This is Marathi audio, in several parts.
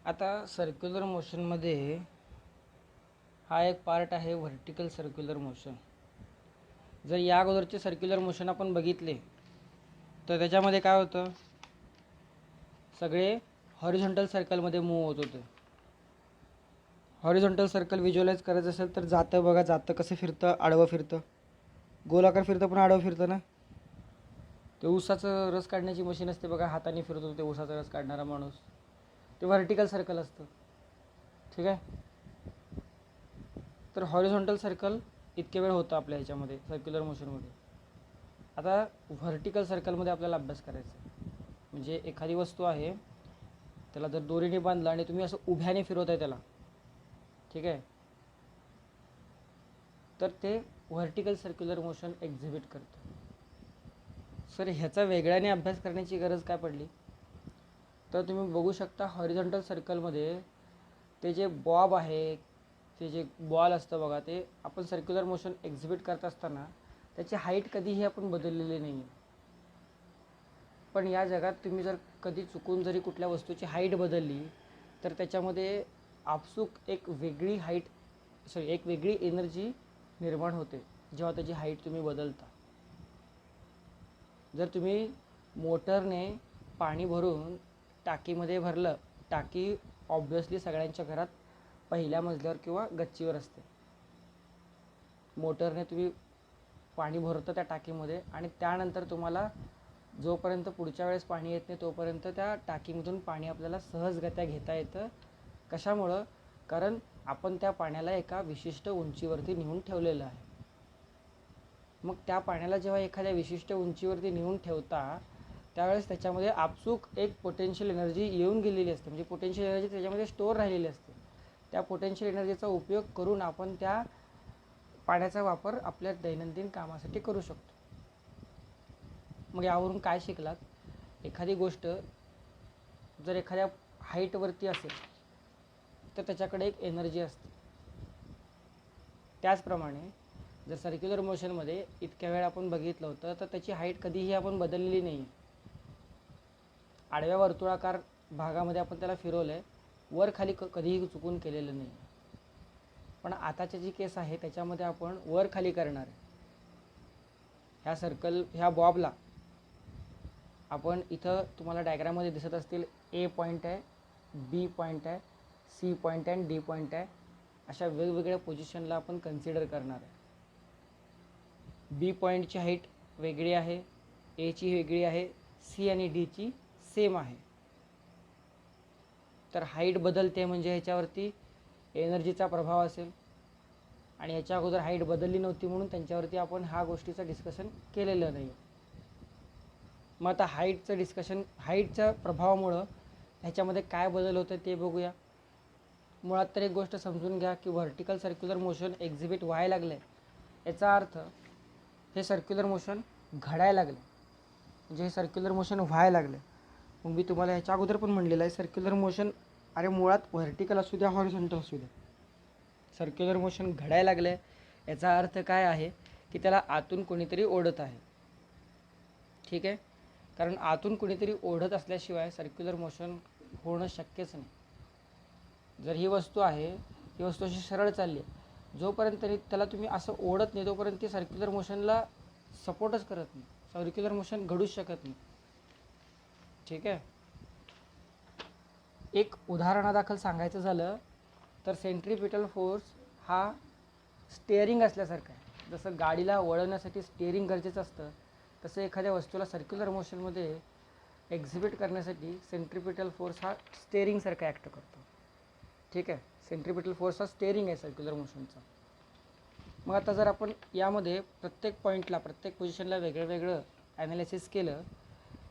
आता सर्क्युलर मोशनमध्ये हा एक पार्ट आहे व्हर्टिकल सर्क्युलर मोशन. जर या अगोदरचे सर्क्युलर मोशन आपण बघितले तर त्याच्यामध्ये काय होतं, सगळे हॉरिझॉन्टल सर्कलमध्ये मूव्ह होत होते. हॉरिझॉन्टल सर्कल व्हिज्युअलाइज करायचं असेल तर जातं बघा, जातं कसं फिरतं, आडवं फिरतं, गोलाकार फिरतं पण आडवं फिरतं ना. ते ऊसाचं रस काढण्याची मशीन असते बघा, हाताने फिरत होते ऊसाचा रस काढणारा माणूस, ते व्हर्टिकल सर्कल असतं. ठीक आहे. तर हॉरिझॉन्टल सर्कल इतके वेळ होतं आपल्या ह्याच्यामध्ये सर्क्युलर मोशनमध्ये. आता व्हर्टिकल सर्कलमध्ये आपल्याला अभ्यास करायचा आहे. म्हणजे एखादी वस्तू आहे, त्याला जर दोरीने बांधलं आणि तुम्ही असं उभ्याने फिरवताय त्याला, ठीक आहे, तर ते व्हर्टिकल सर्क्युलर मोशन एक्झिबिट करतं. सर ह्याचा वेगळ्याने अभ्यास करण्याची गरज काय पडली, तर तुम्ही बघू शकता हॉरिझॉन्टल सर्कलमध्ये ते जे बॉब आहे, ते जे बॉल असतं बघा, ते आपण सर्क्युलर मोशन एक्झिबिट करत असताना त्याची हाईट कधीही आपण बदललेली नाही आहे. पण या जगात तुम्ही जर कधी चुकून जरी कुठल्या वस्तूची हाईट बदलली तर त्याच्यामध्ये आपसूक एक वेगळी एनर्जी निर्माण होते जेव्हा त्याची हाईट तुम्ही बदलता. जर तुम्ही मोटरने पाणी भरून टाकीमध्ये भरलं, टाकी ऑब्व्हियसली सगळ्यांच्या घरात पहिल्या मजल्यावर किंवा गच्चीवर असते. मोटरने तुम्ही पाणी भरतं त्या टाकीमध्ये आणि त्यानंतर तुम्हाला जोपर्यंत पुढच्या वेळेस पाणी येत नाही तोपर्यंत त्या टाकीमधून पाणी आपल्याला सहजगत्या घेता येतं. कशामुळं? कारण आपण त्या पाण्याला एका विशिष्ट उंचीवरती नेऊन ठेवलेलं आहे. मग त्या पाण्याला जेव्हा एखाद्या विशिष्ट उंचीवरती नेऊन ठेवता त्यावेळेस त्याच्यामध्ये आपसूक एक पोटेन्शियल एनर्जी येऊन गेलेली असते. म्हणजे पोटेन्शियल एनर्जी त्याच्यामध्ये स्टोअर राहिलेली असते. त्या पोटेन्शियल एनर्जीचा उपयोग करून आपण त्या पाण्याचा वापर आपल्या दैनंदिन कामासाठी करू शकतो. मग यावरून काय शिकलात, एखादी गोष्ट जर एखाद्या हाईटवरती असेल तर त्याच्याकडे एक एनर्जी असते. त्याचप्रमाणे जर सर्क्युलर मोशनमध्ये इतक्या वेळ आपण बघितलं होतं तर त्याची हाईट कधीही आपण बदललेली नाही. आडव्या वर्तुळाकार भागामध्ये आपण त्याला फिरवलं आहे, वर खाली कधीही चुकून केलेलं नाही. पण आताची जी केस आहे त्याच्यामध्ये आपण वर खाली करणार आहे. ह्या बॉबला आपण इथं तुम्हाला डायग्राममध्ये दिसत असतील, ए पॉईंट आहे, बी पॉईंट आहे, सी पॉईंट आहे आणि डी पॉईंट आहे. अशा वेगवेगळ्या पोझिशनला आपण कन्सिडर करणार आहे. बी पॉईंटची हाईट वेगळी आहे, एची वेगळी आहे, सी आणि डीची सेम आहे. तर हाईट बदलते म्हणजे ह्याच्यावरती एनर्जीचा प्रभाव असेल आणि याच्या अगोदर हाईट बदलली नव्हती म्हणून त्यांच्यावरती आपण ह्या गोष्टीचं डिस्कशन केलेलं नाही. मग आता हाईटच्या प्रभावामुळं ह्याच्यामध्ये काय बदल होतं ते बघूया. मुळात तर एक गोष्ट समजून घ्या की व्हर्टिकल सर्क्युलर मोशन एक्झिबिट व्हायला लागलं आहे, याचा अर्थ हे सर्क्युलर मोशन घडायला लागलं, म्हणजे हे सर्क्युलर मोशन व्हायला लागलं. मग मी तुम्हाला ह्याच्या अगोदर पण म्हणलेलं आहे, सर्क्युलर मोशन अरे मुळात व्हर्टिकल असू द्या हॉरिझॉन्टल असू द्या, सर्क्युलर मोशन घडायला लागलं आहे याचा अर्थ काय आहे की त्याला आतून कोणीतरी ओढत आहे. ठीक आहे. कारण आतून कोणीतरी ओढत असल्याशिवाय सर्क्युलर मोशन होणं शक्यच नाही. जर ही वस्तू आहे, ही वस्तू अशी सरळ चालली आहे, जोपर्यंत त्याला तुम्ही असं ओढत नाही तोपर्यंत ती सर्क्युलर मोशनला सपोर्टच करत नाही, सर्क्युलर मोशन घडूच शकत नाही. ठीक आहे. एक उदाहरणादाखल सांगायचं झालं तर सेंट्रीपिटल फोर्स हा स्टेअरिंग असल्यासारखा आहे. जसं गाडीला वळवण्यासाठी स्टेअरिंग गरजेचं असतं, तसं एखाद्या वस्तूला सर्क्युलर मोशनमध्ये एक्झिबिट करण्यासाठी सेंट्रीपिटल फोर्स हा स्टेअरिंगसारखा ॲक्ट करतो. ठीक आहे. सेंट्रीपिटल फोर्स हा स्टेअरिंग आहे सर्क्युलर मोशनचा. मग आता जर आपण यामध्ये प्रत्येक पॉईंटला, प्रत्येक पोझिशनला वेगळं वेगळं ॲनालिसिस केलं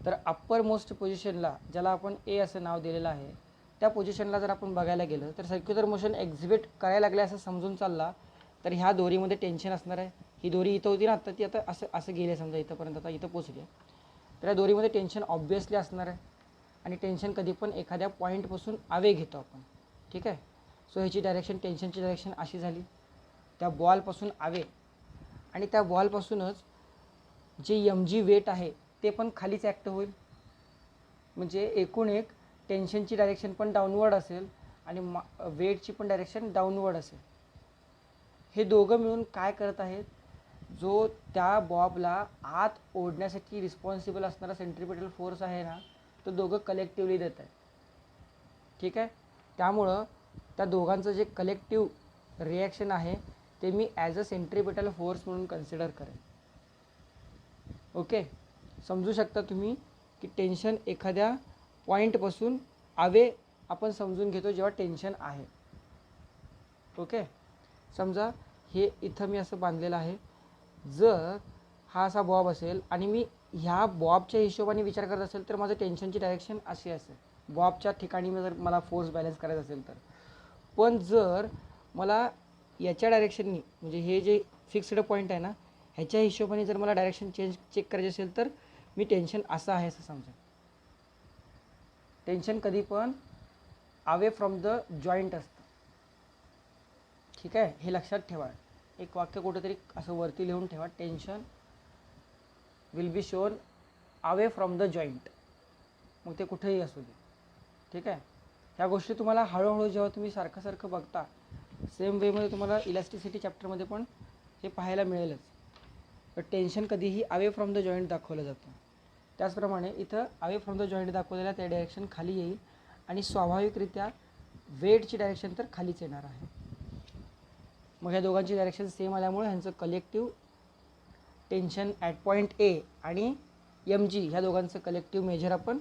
तर अप्पर मोस्ट पोझिशनला, ज्याला आपण ए असं नाव दिलेलं आहे, त्या पोझिशनला जर आपण बघायला गेलं तर सर्क्युलर मोशन एक्झिबिट करायला लागले असं समजून चालला तर ह्या दोरीमध्ये टेन्शन असणार आहे. ही दोरी इथं होती ना, आता ती आता असं गेली समजा इथंपर्यंत, आता इथं पोचली आहे, तर या दोरीमध्ये टेन्शन ऑब्व्हियसली असणार आहे. आणि टेन्शन कधी पण एखाद्या पॉईंटपासून अवे घेतो आपण. ठीक आहे. सो ह्याची डायरेक्शन, टेन्शनची डायरेक्शन अशी झाली, त्या बॉलपासून अवे, आणि त्या बॉलपासूनच जे एम जी वेट आहे ते पण खालीच ॲक्ट होईल. म्हणजे एकूण एक टेन्शनची डायरेक्शन पण डाऊनवर्ड असेल आणि वेटची पण डायरेक्शन डाऊनवर्ड असेल. हे दोघं मिळून काय करत आहेत, जो त्या बॉबला आत ओढण्यासाठी रिस्पॉन्सिबल असणारा सेंट्रिपिटल फोर्स आहे ना, तो दोघं कलेक्टिवली देत आहेत. ठीक आहे. त्यामुळं त्या दोघांचं जे कलेक्टिव्ह रिॲक्शन आहे ते मी ॲज अ सेंट्रिपिटल फोर्स म्हणून कन्सिडर करेन. ओके. समजू शकता तुम्ही की टेन्शन एखाद्या पॉईंटपासून अवे आपण समजून घेतो जेव्हा टेन्शन आहे. ओके. समजा हे इथं मी असं बांधलेलं आहे. जर हा असा बॉब असेल आणि मी ह्या बॉबच्या हिशोबाने विचार करत असेल तर माझं टेन्शनची डायरेक्शन अशी असेल. बॉबच्या ठिकाणी जर मला फोर्स बॅलन्स करायचा असेल तर. पण जर मला याच्या डायरेक्शननी म्हणजे हे जे फिक्स्ड पॉईंट आहे ना ह्याच्या हिशोबाने जर मला डायरेक्शन चेक करायची असेल तर मी टेन्शन असं आहे असं समजा. टेन्शन कधी पण अवे फ्रॉम द जॉईंट असतं. ठीक आहे. हे लक्षात ठेवा. एक वाक्य कुठेतरी असं वरती लिहून ठेवा. Tension will be shown away from the joint. मग ते कुठेही असू दे. ठीक आहे. ह्या गोष्टी तुम्हाला हळूहळू जेव्हा तुम्ही सारखं बघता सेम वेमध्ये तुम्हाला इलॅस्टिसिटी चॅप्टरमध्ये पण हे पाहायला मिळेलच. तर टेन्शन कधीही अवे फ्रॉम द जॉईंट दाखवलं जातं. त्याचप्रमाणे इथं अवे फ्रॉम द जॉईंट दाखवलेल्या त्या डायरेक्शन खाली येईल आणि स्वाभाविकरित्या वेटची डायरेक्शन तर खालीच येणार आहे. मग ह्या दोघांची डायरेक्शन सेम आल्यामुळे ह्यांचं collective tension at point A आणि mg ह्या दोघांचं कलेक्टिव्ह मेजर आपण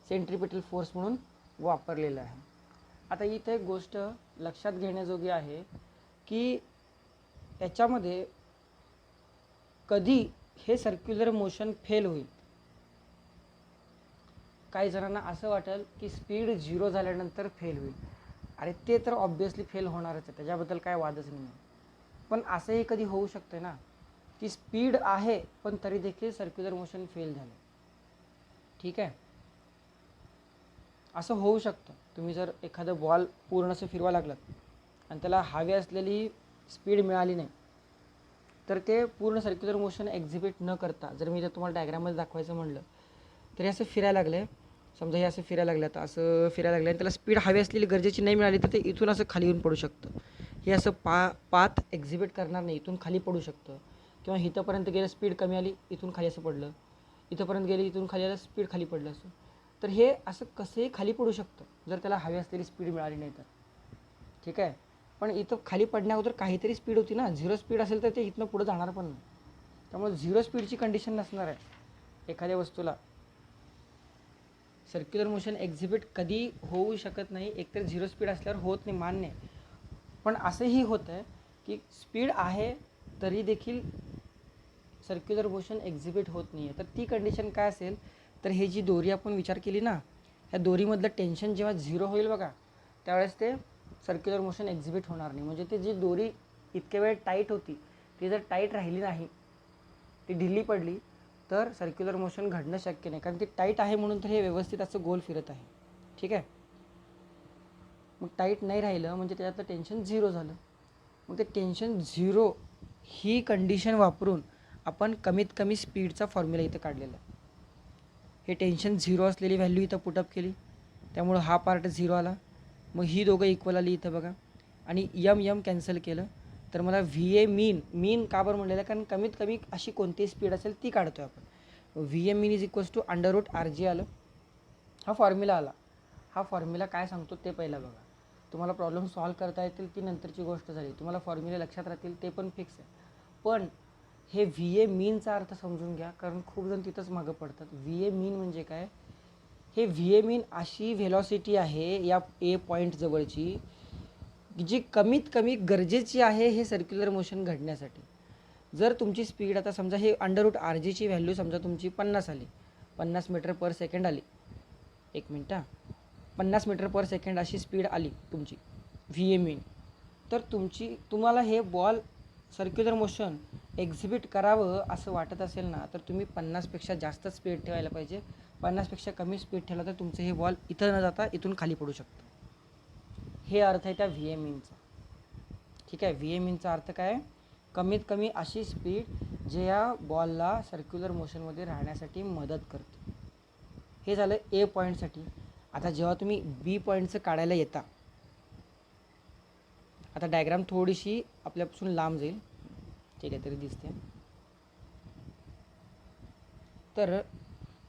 सेंट्रिपिटल फोर्स म्हणून वापरलेलं आहे. आता इथे एक गोष्ट लक्षात घेण्याजोगी आहे की याच्यामध्ये कधी हे सर्क्युलर मोशन फेल होईल. काही जणांना असं वाटेल की स्पीड 0 झाल्यानंतर फेल होईल. अरे ते तर ऑब्व्हियसली फेल होणारच आहे, त्याच्याबद्दल काय वादच नाही. पण असंही कधी होऊ शकते ना की स्पीड आहे पण तरी देखील सर्क्युलर मोशन फेल झालं. ठीक आहे. असं होऊ शकतं. तुम्ही जर एखादं बॉल पूर्ण असं फिरवा लागलात आणि त्याला हवी असलेली स्पीड मिळाली नाही तर ते पूर्ण सर्क्युलर मोशन एक्झिबिट न करता जर मी जर तुम्हाला डायग्राममध्ये दाखवायचं म्हणलं तर हे असं फिरायला लागलं आहे. समजा हे असं फिरायला लागलं, आता असं फिरायला लागलं आणि त्याला स्पीड हवी असलेली गरजेची नाही मिळाली तर ते इथून असं खाली येऊन पडू शकतं. हे असं पाथ एक्झिबिट करणार नाही, इथून खाली पडू शकतं. किंवा इथंपर्यंत गेलं स्पीड कमी आली, इथून खाली असं पडलं. इथंपर्यंत गेली, इथून खाली आलं, स्पीड खाली पडलं असं. तर हे असं कसंही खाली पडू शकतं जर त्याला हवी असलेली स्पीड मिळाली नाही तर. ठीक आहे. पण इथं खाली पडण्याअगोदर काहीतरी स्पीड होती ना. 0 स्पीड असेल तर ते इथनं पुढं जाणार पण नाही. त्यामुळे 0 स्पीडची कंडिशन नसणार आहे एखाद्या वस्तूला. सर्क्युलर मोशन एक्झिबिट कधी होऊ शकत नाही. एकतर 0 स्पीड असल्यावर होत नाही, मान्य आहे. पण असंही होतं आहे की स्पीड आहे तरी देखील सर्क्युलर मोशन एक्झिबिट होत नाही आहे. तर ती कंडिशन काय असेल तर हे जी दोरी आपण विचार केली ना, ह्या दोरीमधलं टेन्शन जेव्हा 0 होईल बघा त्यावेळेस ते सर्क्युलर मोशन एक्झिबिट होणार नाही. म्हणजे ती जी दोरी इतक्या वेळ टाईट होती ती जर टाईट राहिली नाही, ती ढिली पडली तर सर्क्युलर मोशन घडणं शक्य नाही. कारण ती टाईट आहे म्हणून तर हे व्यवस्थित असं गोल फिरत आहे. ठीक आहे. मग टाईट नाही राहिलं म्हणजे त्याच्यातलं टेन्शन 0 झालं. मग ते टेन्शन 0 ही कंडिशन वापरून आपण कमीत कमी स्पीडचा फॉर्म्युला इथं काढलेला आहे. हे टेन्शन 0 असलेली व्हॅल्यू इथं पुटअप केली त्यामुळं हा पार्ट 0 आला. मग ही दोघं इक्वल आली इथं बघा आणि m कॅन्सल केलं तर मला VA मीन का बरं म्हणलेलं, कारण कमीत कमी अशी कोणतीही स्पीड असेल ती काढतो आहे आपण. VA mean is equals to √RG आलं. हा फॉर्म्युला आला. हा फॉर्म्युला काय सांगतो ते पहिला बघा. तुम्हाला प्रॉब्लेम सॉल्व करता येतील ती नंतरची गोष्ट झाली. तुम्हाला फॉर्म्युले लक्षात राहतील ते पण फिक्स आहे. पण हे VA मीनचा अर्थ समजून घ्या, कारण खूप जण तिथंच मागं पडतात. VA मीन म्हणजे काय? हे VA मीन अशी व्हेलॉसिटी आहे या ए पॉईंट जवळची जी कमीत कमी गरजेची आहे हे सर्क्युलर मोशन घडण्यासाठी. जर तुमची स्पीड आता समजा हे √RGची व्हॅल्यू समजा तुमची 50 आली, 50 मीटर पर सेकंड आली. एक मिनट, 50 मीटर पर सेकंड अशी स्पीड आली तुमची VA मीन, तर तुम्हाला हे बॉल सर्क्युलर मोशन एक्झिबिट करावं असं वाटत असेल ना तर तुम्ही 50पेक्षा जास्त स्पीड ठेवायला पाहिजे. 50पेक्षा कमी स्पीड ठेवला तर तुमचं हे बॉल इथं न जाता इथून खाली पडू शकतं. हे अर्थ आहे त्या VA मीनचा. ठीक आहे. VA मीनचा अर्थ काय? कमीत कमी अशी स्पीड जे या बॉलला सर्क्युलर मोशनमध्ये राहण्यासाठी मदत करते. हे झालं ए पॉईंटसाठी. आता जेव्हा तुम्ही बी पॉईंटचं काढायला येता, आता डायग्राम थोडीशी आपल्यापासून लांब जाईल, ठीक आहे, तरी दिसते. तर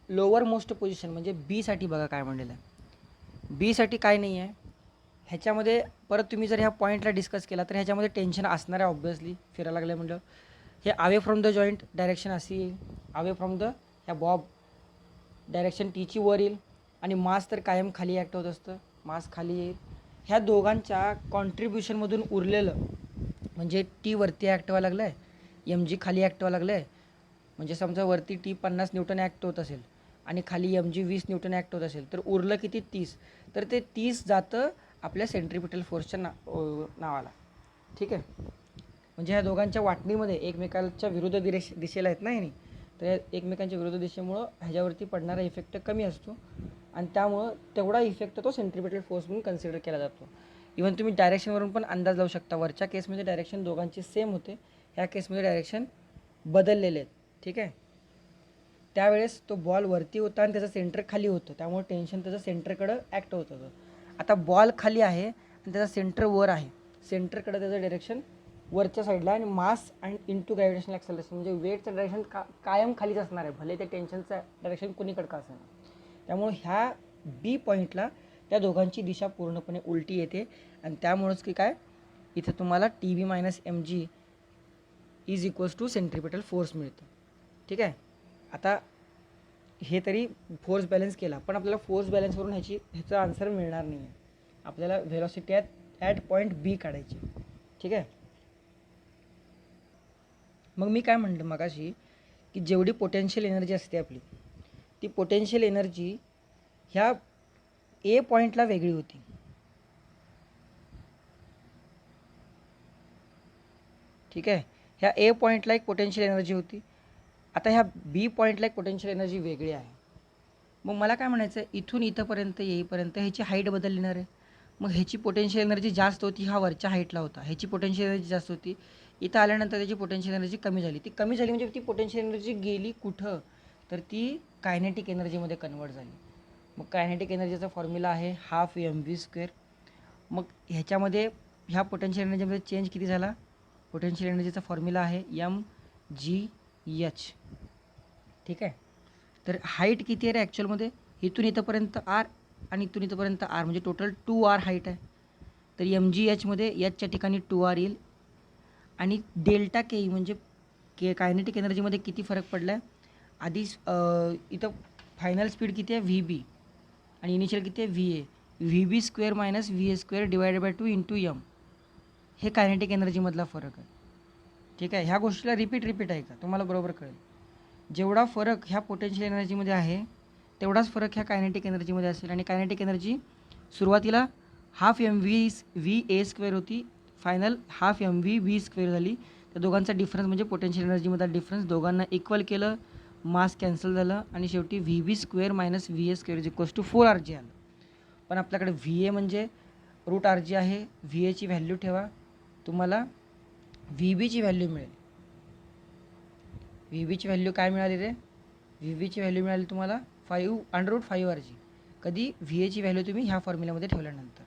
लोअर मोस्ट पोझिशन म्हणजे बीसाठी बघा काय म्हणलेलं आहे. बीसाठी काय नाही आहे ह्याच्यामध्ये. परत तुम्ही जर ह्या पॉईंटला डिस्कस केला तर ह्याच्यामध्ये टेन्शन असणार आहे ऑब्व्हियसली. फिरायला लागलं म्हणलं हे away from the joint direction अशी येईल, अवे फ्रॉम द ह्या बॉब डायरेक्शन टीची वर येईल, आणि मास तर कायम खाली ॲक्ट होत असतं, मास खाली येईल. ह्या दोघांच्या कॉन्ट्रीब्युशनमधून उरलेलं म्हणजे टी वरती ॲक्ट व्हायला लागलं आहे, एम जी खाली ॲक्ट व्हायला लागलं आहे. म्हणजे समजा वरती टी 50 न्यूटन ॲक्ट होत असेल आणि खाली एम जी 20 न्यूटन ॲक्ट होत असेल, तर उरलं किती 30. तर ते 30 जातं आपल्या सेंट्रिपिटल फोर्सच्या नावाला. ठीक आहे. म्हणजे ह्या दोघांच्या वाटणीमध्ये एकमेकांच्या विरुद्ध दिशेला आहेत ना ह्यानी, तर एकमेकांच्या विरुद्ध दिशेमुळं ह्याच्यावरती पडणारा इफेक्ट कमी असतो, आणि त्यामुळं तेवढा इफेक्ट तो सेंट्रिपिटल फोर्स म्हणून कन्सिडर केला जातो. इव्हन तुम्ही डायरेक्शनवरून पण अंदाज लावू शकता. वरच्या केसमध्ये डायरेक्शन दोघांची सेम होते, ह्या केसमध्ये डायरेक्शन बदललेले आहेत. ठीक आहे. त्यावेळेस तो बॉल वरती होता आणि त्याचं सेंटर खाली होतं, त्यामुळे टेन्शन त्याचं सेंटरकडं ॲक्ट होत होतं. आता बॉल खाली आहे आणि त्याचा सेंटर वर आहे, सेंटरकडं त्याचं डायरेक्शन वरच्या साईडला, आणि मास आणि इंटू ग्रॅव्हिटेशनल ॲक्सेलरेशन म्हणजे वेटचं डायरेक्शन कायम खालीच असणार आहे, भले ते टेन्शनचं डायरेक्शन कुणीकडं का असेल. त्यामुळे ह्या बी पॉईंटला त्या दोघांची दिशा पूर्णपणे उलटी येते, आणि त्यामुळंच की काय इथं तुम्हाला T B minus M G is equals to centripetal force मिळतं. ठीक आहे. आता हे तरी फोर्स बॅलन्स केला, पण आपल्याला फोर्स बॅलन्सवरून ह्याचं आन्सर मिळणार नाही आहे. आपल्याला व्हेलॉसिटी ॲट पॉईंट बी काढायची. ठीक आहे. मग मी काय म्हणलं मगाशी की जेवढी पोटेन्शियल एनर्जी असते आपली, ती पोटेन्शियल एनर्जी ह्या ए पॉईंटला वेगळी होती. ठीक आहे. ह्या ए पॉईंटला एक पोटेन्शियल एनर्जी होती. आता ह्या बी पॉईंटला एक पोटेन्शियल एनर्जी वेगळी आहे. मग मला काय म्हणायचं आहे, इथून इथंपर्यंत येईपर्यंत ह्याची हाईट बदलणार आहे. मग ह्याची पोटेन्शियल एनर्जी जास्त होती, हा वरच्या हाईटला होता, ह्याची पोटेन्शियल एनर्जी जास्त होती. इथं आल्यानंतर त्याची पोटेन्शियल एनर्जी कमी झाली. ती कमी झाली म्हणजे ती पोटेन्शियल एनर्जी गेली कुठं, तर ती कायनेटिक एनर्जीमध्ये कन्वर्ट झाली. मग कायनेटिक एनर्जीचा फॉर्म्युला आहे हाफ एम व्ही स्क्वेअर. मग ह्याच्यामध्ये ह्या पोटेन्शियल एनर्जीमध्ये चेंज किती झाला, पोटेन्शियल एनर्जीचा फॉर्म्युला आहे एम जी एच. ठीक आहे. तर हाईट किती आहे रे ॲक्च्युअलमध्ये, इथून इथंपर्यंत आर आणि इथून इथंपर्यंत आर, म्हणजे टोटल 2R हाईट आहे. तर एम जी एचमध्ये एचच्या ठिकाणी 2R येईल, आणि डेल्टा के ई म्हणजे कायनेटिक एनर्जीमध्ये किती फरक पडला आहे. आधी इथं फायनल स्पीड किती आहे व्ही बी, आणि इनिशियल किती आहे V A. V B square minus V A square divided by 2 into M, हे कायनेटिक एनर्जीमधला फरक आहे. ठीक आहे. ह्या गोष्टीला रिपीट आहे का तुम्हाला बरोबर कळेल. जेवढा फरक ह्या पोटेन्शियल एनर्जीमध्ये आहे तेवढाच फरक ह्या कायनेटिक एनर्जीमध्ये असेल. आणि कायनेटिक एनर्जी सुरुवातीला half M V A square होती, final half M V square झाली. त्या दोघांचा डिफरन्स म्हणजे पोटेन्शियल एनर्जीमधला डिफरन्स, दोघांना इक्वल केलं, मास कॅन्सल झालं, आणि शेवटी V B square minus V A square is equals to 4RG आलं. पण आपल्याकडे व्ही ए म्हणजे √RG आहे, व्ही एची व्हॅल्यू ठेवा, तुम्हाला व्ही बीची व्हॅल्यू मिळेल. व्ही बीची व्हॅल्यू काय मिळाली रे, व्ही बीची व्हॅल्यू मिळाली तुम्हाला 5√5RG. कधी व्ही एची व्हॅल्यू तुम्ही ह्या फॉर्म्युल्यामध्ये ठेवल्यानंतर.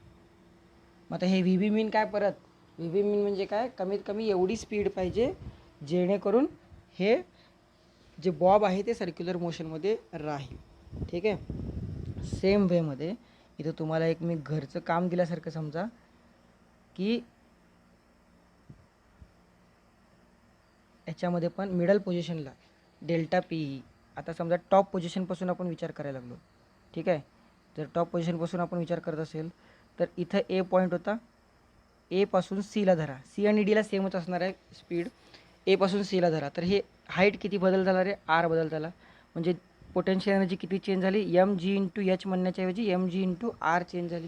मग आता हे व्ही बी मीन काय, परत व्ही बी मीन म्हणजे काय, कमीत कमी एवढी स्पीड पाहिजे जेणेकरून हे जे बॉब आहे ते सर्क्युलर मोशनमध्ये राहील. ठीक आहे. सेम वेमध्ये इथं तुम्हाला एक मी घरचं काम दिल्यासारखं समजा की याच्यामध्ये पण मिडल पोझिशनला डेल्टा पी ई. आता समजा टॉप पोझिशनपासून आपण विचार करायला लागलो. ठीक आहे. जर टॉप पोझिशनपासून आपण विचार करत असेल तर इथं ए पॉईंट होता, एपासून सीला धरा, सी आणि डीला सेमच असणार आहे स्पीड, एपासून सीला धरा. तर हे हाईट किती बदल झाला रे, आर बदल झाला. म्हणजे पोटेन्शियल एनर्जी किती चेंज झाली, एम जी इंटू एच म्हणण्याच्या ऐवजी M G into R change झाली.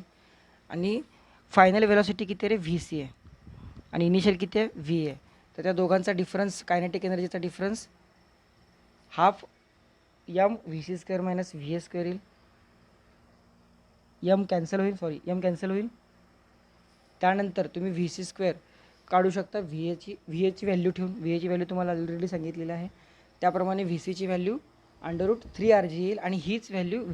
आणि फायनल वेलॉसिटी किती आहे रे, व्ही सी आहे, आणि इनिशियल किती आहे व्ही आहे. तर त्या दोघांचा डिफरन्स, कायनेटिक एनर्जीचा difference half M V C square minus V A square येईल. एम कॅन्सल होईल. त्यानंतर तुम्ही व्ही सी स्क्वेअर काढू शकता व्ही एची व्हॅल्यू ठेवून. व्ही एची व्हॅल्यू तुम्हाला ऑलरेडी सांगितलेलं आहे, त्याप्रमाणे व्ही सीची व्हॅल्यू √3RG येईल, आणि हीच व्हॅल्यू